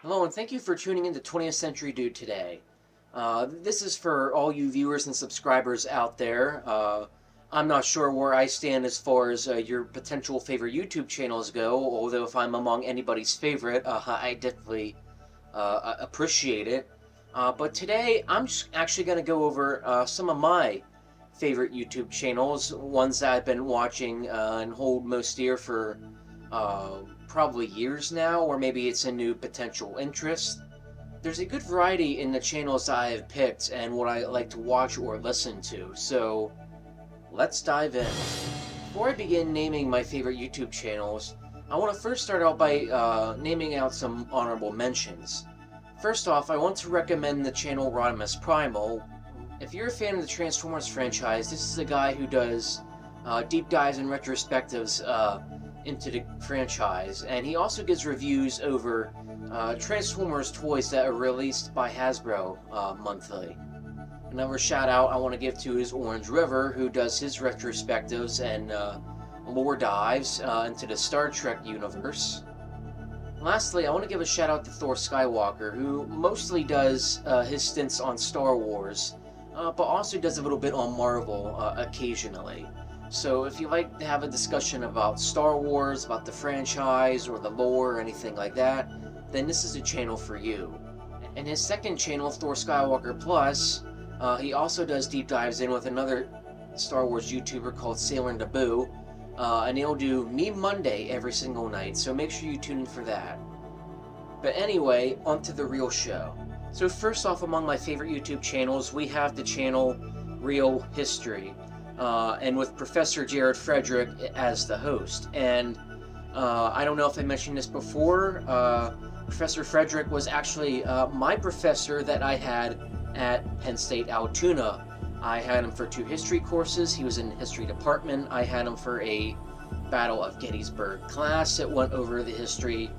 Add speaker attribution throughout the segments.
Speaker 1: Hello, and thank you for tuning in to 20th Century Dude today. This is for all you viewers and subscribers out there. I'm not sure where I stand as far as your potential favorite YouTube channels go, although if I'm among anybody's favorite, I definitely appreciate it. But today, I'm just actually going to go over some of my favorite YouTube channels, ones that I've been watching and hold most dear for probably years now, or maybe it's a new potential interest. There's a good variety in the channels I have picked and what I like to watch or listen to, so let's dive in. Before I begin naming my favorite YouTube channels, I want to first start out by naming out some honorable mentions. First off, I want to recommend the channel Rodimus Primal. If you're a fan of the Transformers franchise, this is a guy who does deep dives and retrospectives into the franchise, and he also gives reviews over Transformers toys that are released by Hasbro monthly. Another shout out I want to give to is Orange River, who does his retrospectives and lore dives into the Star Trek universe. Lastly, I want to give a shout out to Thor Skywalker, who mostly does his stints on Star Wars, but also does a little bit on Marvel occasionally. So if you like to have a discussion about Star Wars, about the franchise, or the lore, or anything like that, then this is a channel for you. And his second channel, Thor Skywalker Plus, he also does deep dives in with another Star Wars YouTuber called Sailor and Naboo, and he'll do Meme Monday every single night, so make sure you tune in for that. But anyway, on to the real show. So first off, among my favorite YouTube channels, we have the channel Real History. And with Professor Jared Frederick as the host. And I don't know if I mentioned this before, Professor Frederick was actually my professor that I had at Penn State Altoona. I had him for 2 history courses. He was in the history department. I had him for a Battle of Gettysburg class that went over the history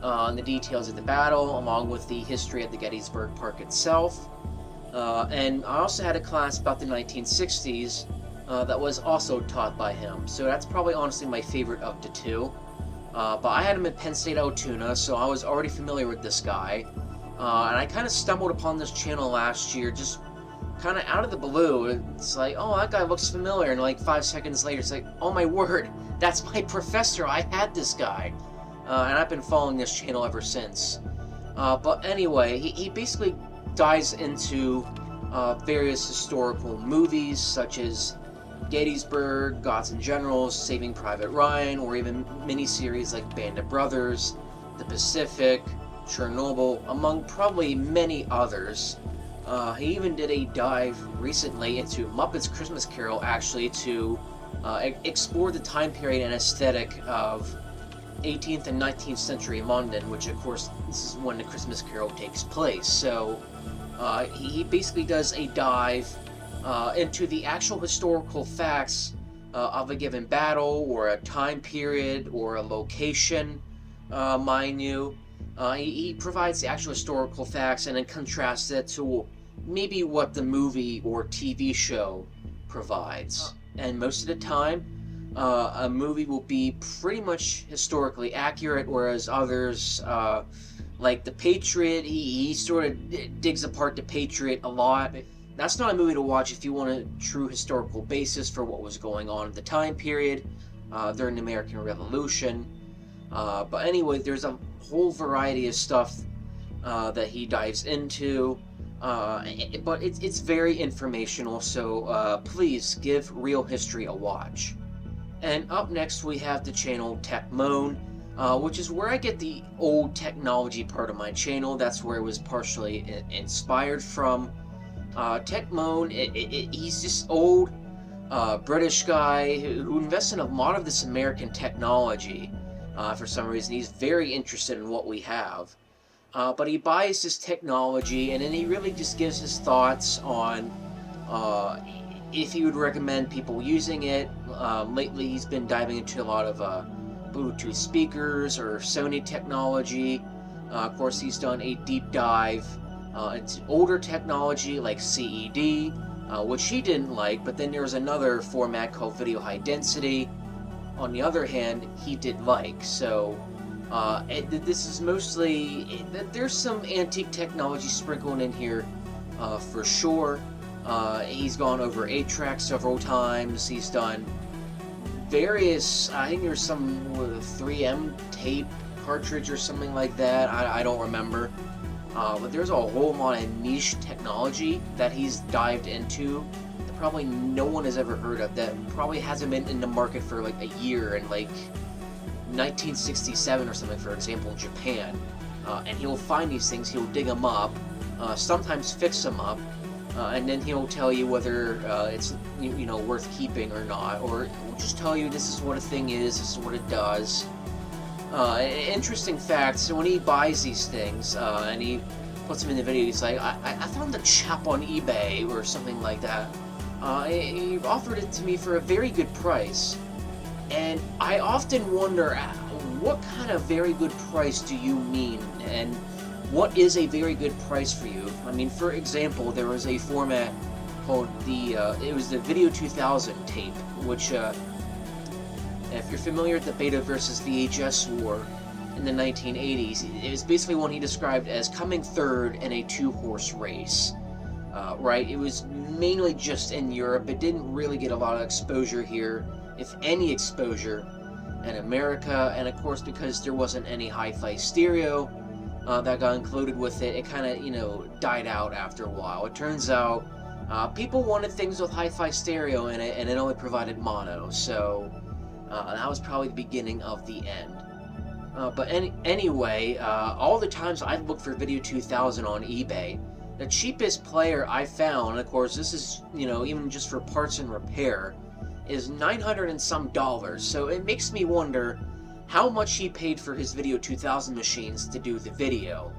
Speaker 1: and the details of the battle, along with the history of the Gettysburg Park itself. And I also had a class about the 1960s that was also taught by him. So that's probably honestly my favorite of the 2. But I had him at Penn State Altoona, so I was already familiar with this guy. And I kind of stumbled upon this channel last year, just kind of out of the blue. It's like, oh, that guy looks familiar. And like 5 seconds later, it's like, oh my word, that's my professor. I had this guy. And I've been following this channel ever since. But anyway, he basically dives into various historical movies such as Gettysburg, Gods and Generals, Saving Private Ryan, or even miniseries like Band of Brothers, The Pacific, Chernobyl, among probably many others. He even did a dive recently into Muppets Christmas Carol, actually, to explore the time period and aesthetic of 18th and 19th century London, which of course this is when the Christmas Carol takes place. So he basically does a dive into the actual historical facts of a given battle, or a time period, or a location, mind you. He provides the actual historical facts and then contrasts it to maybe what the movie or TV show provides. And most of the time, a movie will be pretty much historically accurate, whereas others, like The Patriot, he sort of digs apart The Patriot a lot. That's not a movie to watch if you want a true historical basis for what was going on at the time period during the American Revolution. But anyway, there's a whole variety of stuff that he dives into, but it's very informational, so please give Real History a watch. And up next we have the channel Techmoan, which is where I get the old technology part of my channel. That's where it was partially inspired from. Techmoan, he's this old British guy who invests in a lot of this American technology. For some reason, he's very interested in what we have. But he buys this technology, and then he really just gives his thoughts on if he would recommend people using it. Lately, he's been diving into a lot of Bluetooth speakers or Sony technology. Of course, he's done a deep dive into older technology like CED, which he didn't like, but then there was another format called Video High Density, on the other hand, he did like. So This is mostly, there's some antique technology sprinkled in here, for sure. He's gone over 8-track several times. He's done various, I think there's some 3M tape cartridge or something like that. I don't remember. But there's a whole lot of niche technology that he's dived into that probably no one has ever heard of, that probably hasn't been in the market for like a year in like 1967 or something, for example, in Japan. And he'll find these things, he'll dig them up, sometimes fix them up, and then he'll tell you whether it's worth keeping or not, or he'll just tell you this is what a thing is, this is what it does. Interesting fact, so when he buys these things, and he puts them in the video, he's like, I found the chap on eBay, or something like that. He offered it to me for a very good price. And I often wonder, what kind of very good price do you mean? And what is a very good price for you? I mean, for example, there was a format called it was the Video 2000 tape, which, if you're familiar with the Beta versus VHS war in the 1980s, it was basically one he described as coming third in a 2-horse race. Right? It was mainly just in Europe. It didn't really get a lot of exposure here, if any exposure, in America. And of course, because there wasn't any hi-fi stereo that got included with it, it kind of, died out after a while. It turns out people wanted things with hi-fi stereo in it, and it only provided mono. So that was probably the beginning of the end. But anyway, all the times I've looked for Video 2000 on eBay, the cheapest player I found, and of course this is, even just for parts and repair, is $900 and some. So it makes me wonder how much he paid for his Video 2000 machines to do the video.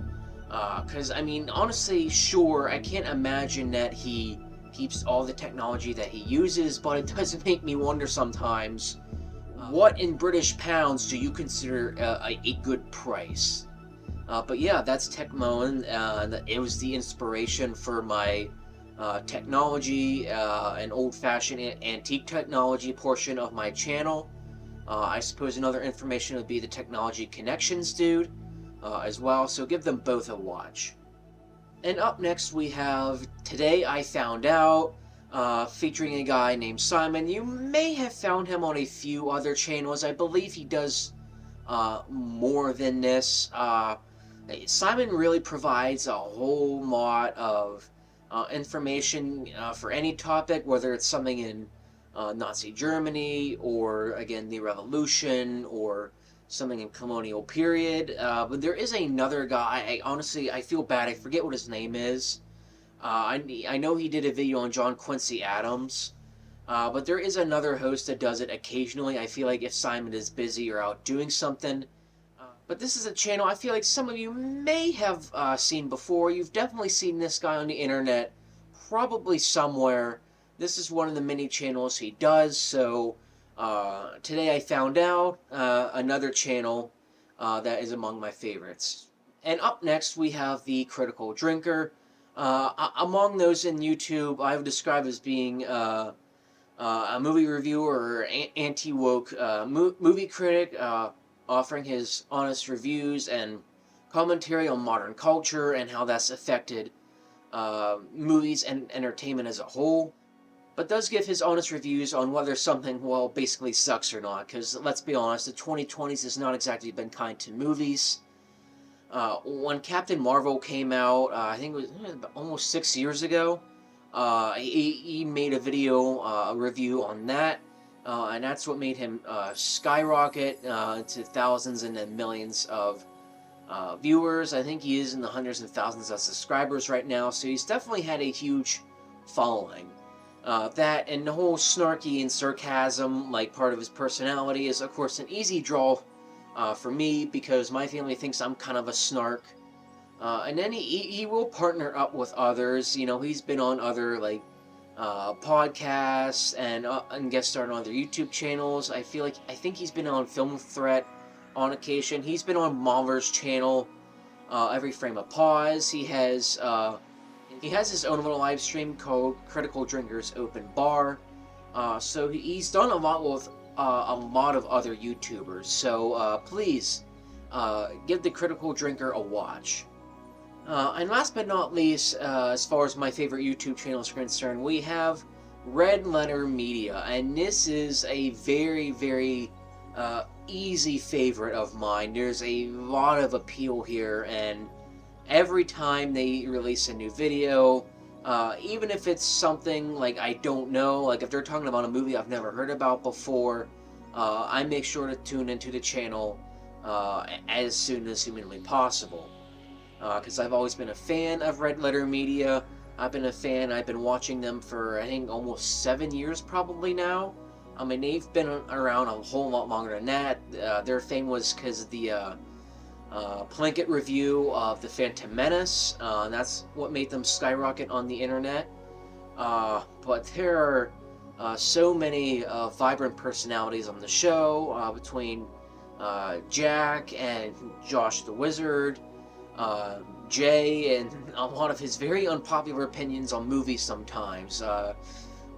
Speaker 1: Because, I mean, honestly, sure, I can't imagine that he keeps all the technology that he uses, but it does make me wonder sometimes, what in British pounds do you consider a good price? But yeah, that's Techmoan. It was the inspiration for my technology and old-fashioned antique technology portion of my channel. I suppose another information would be the Technology Connections dude as well, so give them both a watch. And up next we have Today I Found Out, featuring a guy named Simon. You may have found him on a few other channels. I believe he does more than this. Simon really provides a whole lot of information for any topic, whether it's something in Nazi Germany, or again the Revolution, or something in colonial period. But there is another guy, I feel bad, I forget what his name is. I know he did a video on John Quincy Adams, but there is another host that does it occasionally. I feel like if Simon is busy or out doing something. But this is a channel I feel like some of you may have seen before. You've definitely seen this guy on the internet, probably somewhere. This is one of the many channels he does, so Today I Found Out, another channel that is among my favorites. And up next we have The Critical Drinker. Among those in YouTube, I would describe as being a movie reviewer or anti-woke movie critic, offering his honest reviews and commentary on modern culture and how that's affected movies and entertainment as a whole, but does give his honest reviews on whether something, well, basically sucks or not, because let's be honest, the 2020s has not exactly been kind to movies. When Captain Marvel came out, I think it was almost 6 years ago, he made a video, a review on that, and that's what made him skyrocket to thousands and then millions of viewers. I think he is in the hundreds and thousands of subscribers right now, so he's definitely had a huge following. That and the whole snarky and sarcasm, like part of his personality, is of course an easy draw for me, because my family thinks I'm kind of a snark. And then he will partner up with others. He's been on other podcasts and guest starred on other YouTube channels. I think he's been on Film Threat on occasion. He's been on Mahler's channel, Every Frame a Pause. He has his own little live stream called Critical Drinkers Open Bar. So he's done a lot with a lot of other YouTubers. So please give the Critical Drinker a watch. And last but not least, as far as my favorite YouTube channels are concerned, we have Red Letter Media, and this is a very, very easy favorite of mine. There's a lot of appeal here, and every time they release a new video, even if it's something like I don't know, like if they're talking about a movie I've never heard about before, I make sure to tune into the channel as soon as humanly possible. Because I've always been a fan of Red Letter Media. I've been watching them for, I think, almost 7 years probably now. I mean, they've been around a whole lot longer than that. Their fame was because of the Plinkett review of The Phantom Menace. That's what made them skyrocket on the internet. But there are so many vibrant personalities on the show, between Jack and Josh the Wizard, Jay, and a lot of his very unpopular opinions on movies sometimes.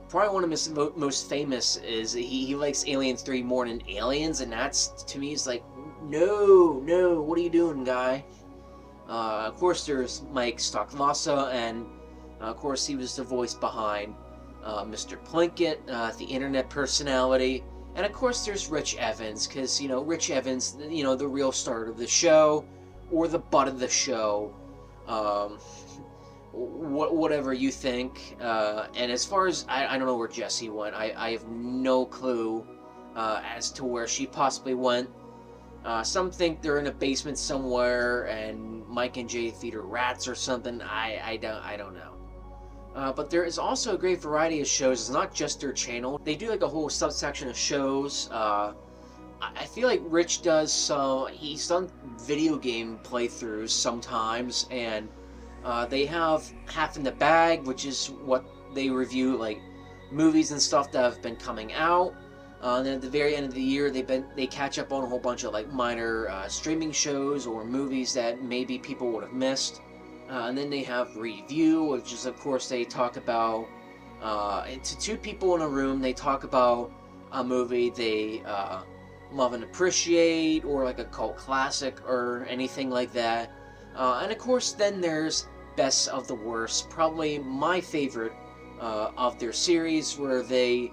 Speaker 1: Probably one of his most famous is he likes Aliens 3 more than Aliens, and that's, to me, is like, no, what are you doing, guy? Of course, there's Mike Stocklasa, and of course, he was the voice behind Mr. Plinkett, the internet personality. And of course, there's Rich Evans, because, you know, Rich Evans, you know, the real star of the show, or the butt of the show, whatever you think. And as far as, I don't know where Jessie went. I have no clue as to where she possibly went. Some think they're in a basement somewhere, and Mike and Jay feed her rats or something. I don't know. But there is also a great variety of shows. It's not just their channel. They do like a whole subsection of shows. I feel like Rich does some. He's done video game playthroughs sometimes, and they have Half in the Bag, which is what they review, like movies and stuff that have been coming out. And then at the very end of the year, they catch up on a whole bunch of like minor streaming shows or movies that maybe people would have missed. And then they have Review, which is, of course, they talk about, it's two people in a room, they talk about a movie they love and appreciate, or like a cult classic, or anything like that. And of course, then there's Best of the Worst, probably my favorite of their series, where they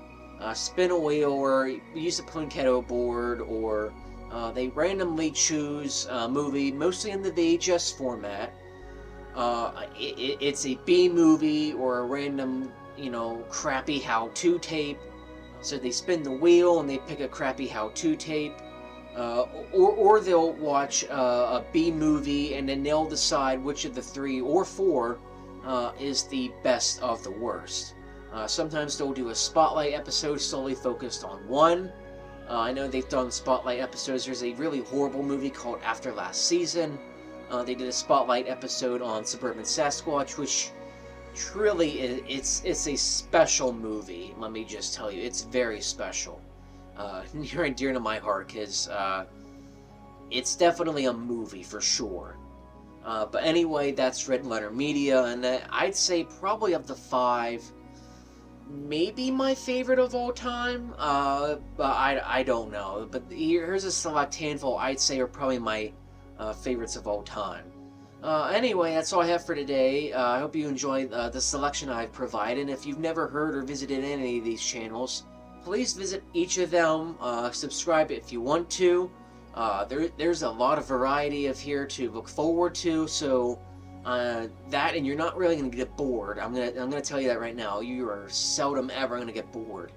Speaker 1: spin a wheel, or use a Plinketto board, or they randomly choose a movie, mostly in the VHS format. It's a B movie or a random, you know, crappy how-to tape. So they spin the wheel and they pick a crappy how-to tape. Or they'll watch a B movie, and then they'll decide which of the 3 or 4 is the best of the worst. Sometimes they'll do a spotlight episode solely focused on one. I know they've done spotlight episodes. There's a really horrible movie called After Last Season. They did a spotlight episode on Suburban Sasquatch, which truly it's a special movie. Let me just tell you, it's very special. Near and dear to my heart, because it's definitely a movie for sure. But anyway, that's Red Letter Media, and I'd say probably of the 5, maybe my favorite of all time. But I don't know. But here's a select handful I'd say are probably my favorites of all time. Anyway, that's all I have for today. I hope you enjoyed the selection I've provided. And if you've never heard or visited any of these channels, please visit each of them. Subscribe if you want to. There's a lot of variety of here to look forward to. So that, and you're not really going to get bored. I'm gonna tell you that right now. You are seldom ever going to get bored,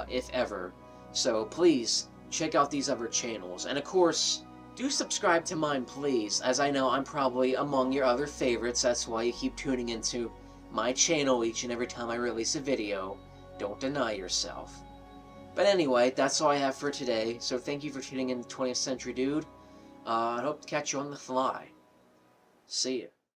Speaker 1: if ever. So please check out these other channels. And of course, do subscribe to mine, please, as I know I'm probably among your other favorites. That's why you keep tuning into my channel each and every time I release a video. Don't deny yourself. But anyway, that's all I have for today. So thank you for tuning in to 20th Century Dude. I hope to catch you on the fly. See ya.